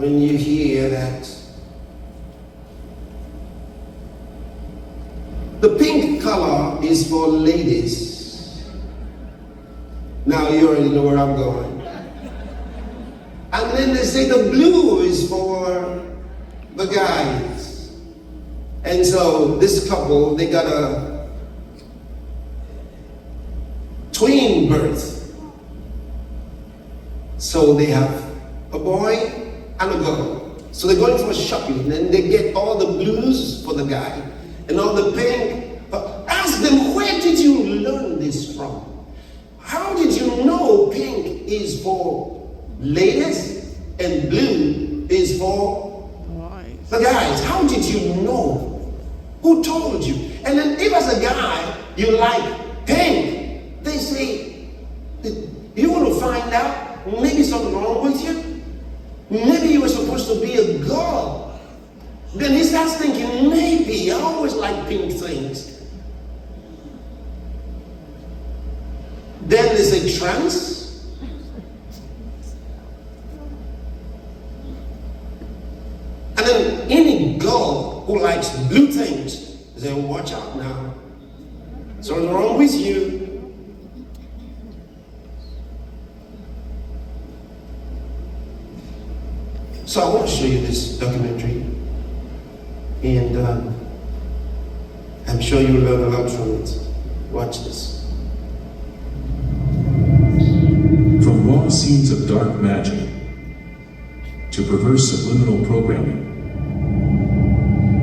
when you hear that the pink color is for ladies. Now you already know where I'm going. And then they say the blue is for the guys. And so this couple, they got a twin birth. So they have a boy and a girl. So they're going for shopping and they get all the blues for the guy and all the pink. Ask them, where did you learn this from? How did you know pink is for ladies and blue is for the guys? How did you know? Who told you? And then if as a guy you like pink, they say, you want to find out maybe something wrong with you? Maybe you were supposed to be a girl. Then he starts thinking, maybe I always like pink things. Then they say trans. And then any girl who likes blue things, they say, watch out now. Something's wrong with you. So I want to show you this documentary, and I'm sure you'll learn a lot from it. Watch this. From raw scenes of dark magic to perverse subliminal programming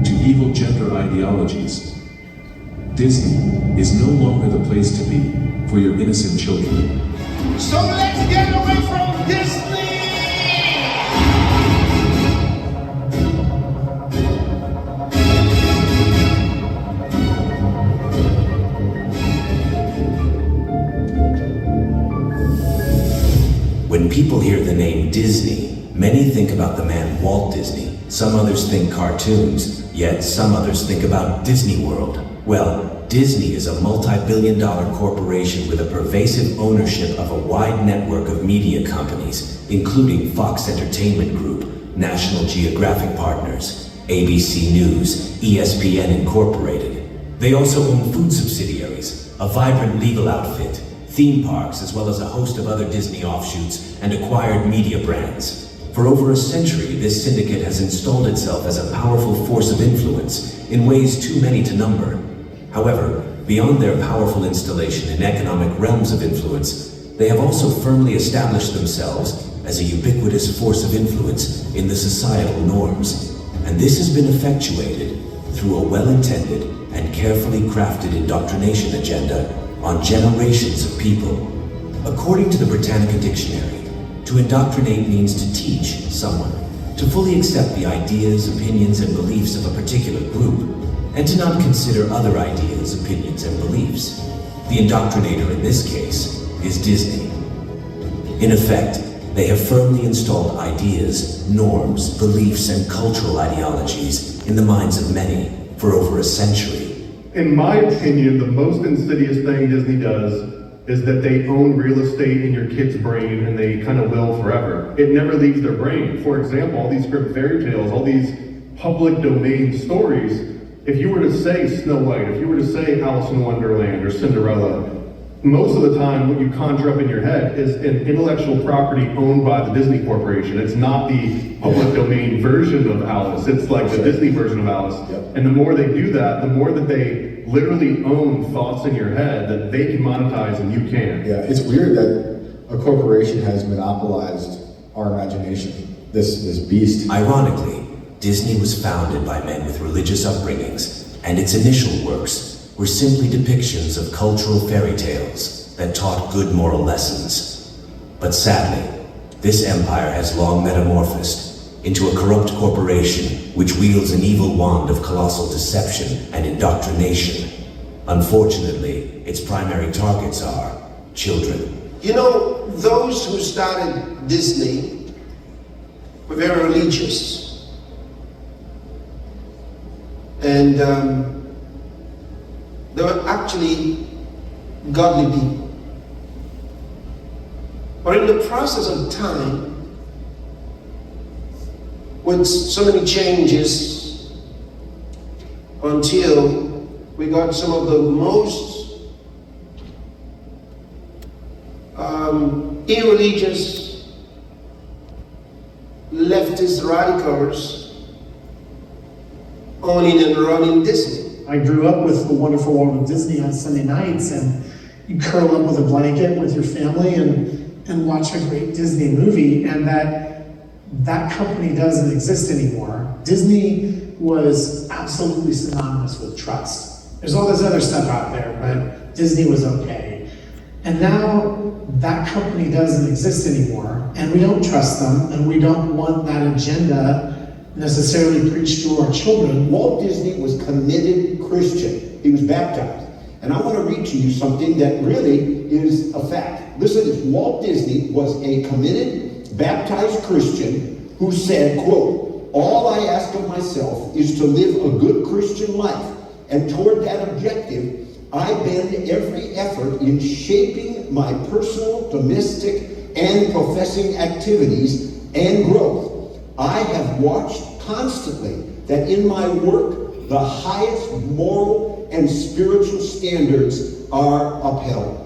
to evil gender ideologies, Disney is no longer the place to be for your innocent children. So let's get away from Disney! When people hear the name Disney, many think about the man Walt Disney. Some others think cartoons, yet some others think about Disney World. Well, Disney is a multi-billion-dollar corporation with a pervasive ownership of a wide network of media companies, including Fox Entertainment Group, National Geographic Partners, ABC News, ESPN Incorporated. They also own food subsidiaries, a vibrant legal outfit, theme parks, as well as a host of other Disney offshoots and acquired media brands. For over a century, this syndicate has installed itself as a powerful force of influence in ways too many to number. However, beyond their powerful installation in economic realms of influence, they have also firmly established themselves as a ubiquitous force of influence in the societal norms. And this has been effectuated through a well-intended and carefully crafted indoctrination agenda on generations of people. According to the Britannica Dictionary, to indoctrinate means to teach someone, to fully accept the ideas, opinions, and beliefs of a particular group, and to not consider other ideas, opinions, and beliefs. The indoctrinator in this case is Disney. In effect, they have firmly installed ideas, norms, beliefs, and cultural ideologies in the minds of many for over a century. In my opinion, the most insidious thing Disney does is that they own real estate in your kid's brain and they kind of will forever. It never leaves their brain. For example, all these script fairy tales, all these public domain stories, if you were to say Snow White, if you were to say Alice in Wonderland or Cinderella, most of the time what you conjure up in your head is an intellectual property owned by the Disney Corporation. It's not the public domain version of Alice, it's like the Disney version of Alice. And the more they do that, the more that they literally own thoughts in your head that they can monetize and you can't. Yeah, it's weird that a corporation has monopolized our imagination, this beast. Ironically, Disney was founded by men with religious upbringings, and its initial works were simply depictions of cultural fairy tales that taught good moral lessons. But sadly, this empire has long metamorphosed into a corrupt corporation which wields an evil wand of colossal deception and indoctrination. Unfortunately, its primary targets are children. You know, those who started Disney were very religious. And they were actually godly people. But in the process of time, with so many changes until we got some of the most irreligious leftist radicals owning and running Disney. I grew up with The Wonderful World of Disney on Sunday nights, and you curl up with a blanket with your family and watch a great Disney movie, and that company doesn't exist anymore. Disney was absolutely synonymous with trust. There's all this other stuff out there, but Disney was okay. And now that company doesn't exist anymore, and we don't trust them, and we don't want that agenda necessarily preached to our children. Walt Disney was committed Christian. He was baptized. And I want to read to you something that really is a fact. Listen to this. Walt Disney was a committed, baptized Christian who said, quote, "All I ask of myself is to live a good Christian life. And toward that objective, I bend every effort in shaping my personal, domestic, and professing activities and growth. I have watched constantly that in my work, the highest moral and spiritual standards are upheld."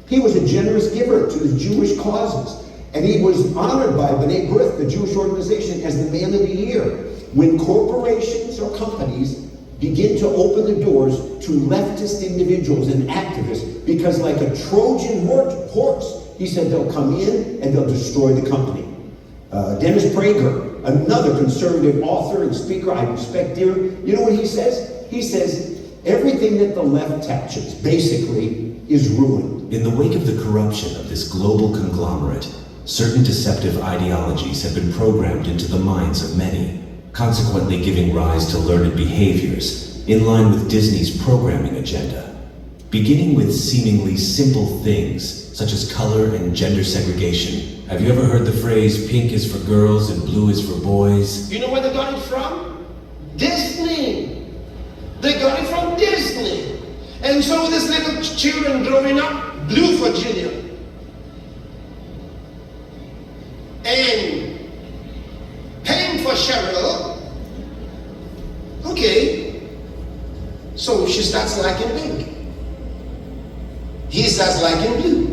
He was a generous giver to the Jewish causes, and he was honored by B'nai B'rith, the Jewish organization, as the Man of the Year. When corporations or companies begin to open the doors to leftist individuals and activists, because like a Trojan horse, he said they'll come in and they'll destroy the company. Dennis Prager, another conservative author and speaker I respect dearly, you know what he says? He says, everything that the left touches, basically, is ruined. In the wake of the corruption of this global conglomerate, certain deceptive ideologies have been programmed into the minds of many, consequently giving rise to learned behaviors in line with Disney's programming agenda. Beginning with seemingly simple things, such as color and gender segregation. Have you ever heard the phrase, pink is for girls and blue is for boys? You know where they got it from? Disney. They got it from Disney. And so these little children growing up, blue for Junior. And pink for Cheryl. Okay. So she starts liking pink. He starts liking blue.